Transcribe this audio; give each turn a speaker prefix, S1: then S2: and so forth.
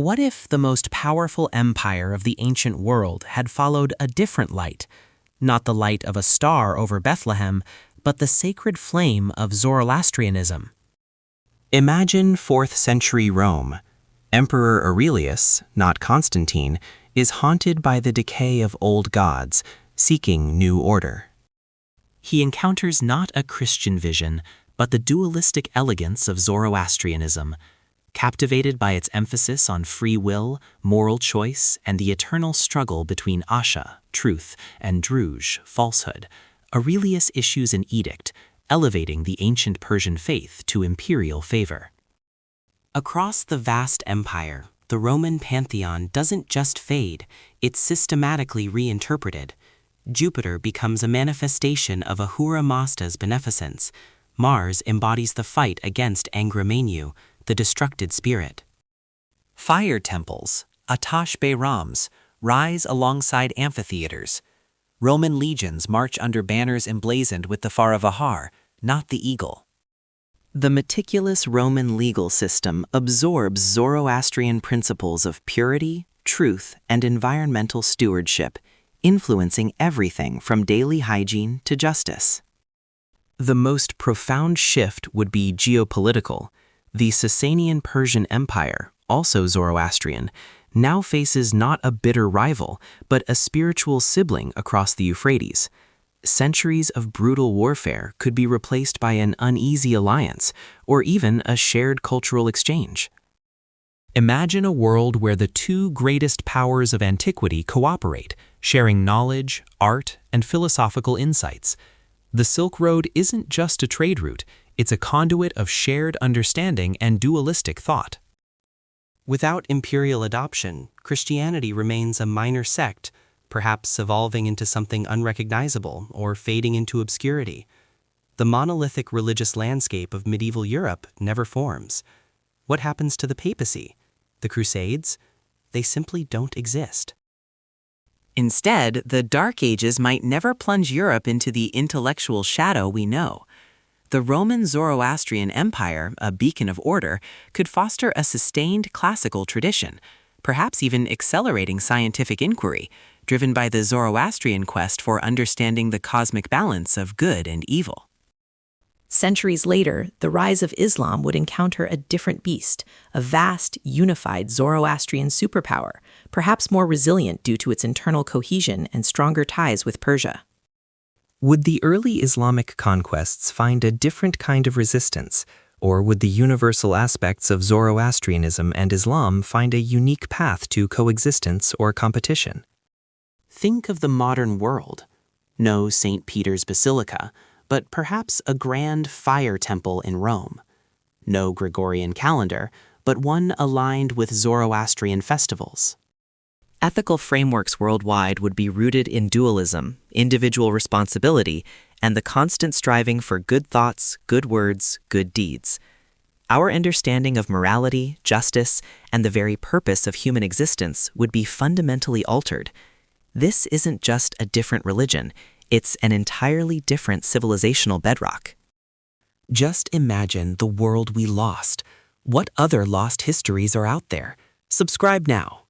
S1: What if the most powerful empire of the ancient world had followed a different light, not the light of a star over Bethlehem, but the sacred flame of Zoroastrianism?
S2: Imagine 4th century Rome. Emperor Aurelius, not Constantine, is haunted by the decay of old gods, seeking new order.
S1: He encounters not a Christian vision, but the dualistic elegance of Zoroastrianism. Captivated by its emphasis on free will, moral choice, and the eternal struggle between Asha, truth, and Druj, falsehood, Aurelius issues an edict, elevating the ancient Persian faith to imperial favor. Across the vast empire, the Roman pantheon doesn't just fade, it's systematically reinterpreted. Jupiter becomes a manifestation of Ahura Mazda's beneficence. Mars embodies the fight against Angra Mainyu, the destructed spirit. Fire temples, Atash Bayrams, rise alongside amphitheaters. Roman legions march under banners emblazoned with the Faravahar, not the eagle. The meticulous Roman legal system absorbs Zoroastrian principles of purity, truth, and environmental stewardship, influencing everything from daily hygiene to justice. The most profound shift would be geopolitical. The Sasanian Persian Empire, also Zoroastrian, now faces not a bitter rival, but a spiritual sibling across the Euphrates. Centuries of brutal warfare could be replaced by an uneasy alliance, or even a shared cultural exchange. Imagine a world where the two greatest powers of antiquity cooperate, sharing knowledge, art, and philosophical insights. The Silk Road isn't just a trade route, it's a conduit of shared understanding and dualistic thought. Without imperial adoption, Christianity remains a minor sect, perhaps evolving into something unrecognizable or fading into obscurity. The monolithic religious landscape of medieval Europe never forms. What happens to the papacy? The Crusades? They simply don't exist. Instead, the Dark Ages might never plunge Europe into the intellectual shadow we know. The Roman Zoroastrian Empire, a beacon of order, could foster a sustained classical tradition, perhaps even accelerating scientific inquiry, driven by the Zoroastrian quest for understanding the cosmic balance of good and evil.
S3: Centuries later, the rise of Islam would encounter a different beast, a vast, unified Zoroastrian superpower, perhaps more resilient due to its internal cohesion and stronger ties with Persia.
S2: Would the early Islamic conquests find a different kind of resistance, or would the universal aspects of Zoroastrianism and Islam find a unique path to coexistence or competition?
S1: Think of the modern world. No St. Peter's Basilica, but perhaps a grand fire temple in Rome. No Gregorian calendar, but one aligned with Zoroastrian festivals. Ethical frameworks worldwide would be rooted in dualism, individual responsibility, and the constant striving for good thoughts, good words, good deeds. Our understanding of morality, justice, and the very purpose of human existence would be fundamentally altered. This isn't just a different religion, it's an entirely different civilizational bedrock. Just imagine the world we lost. What other lost histories are out there? Subscribe now.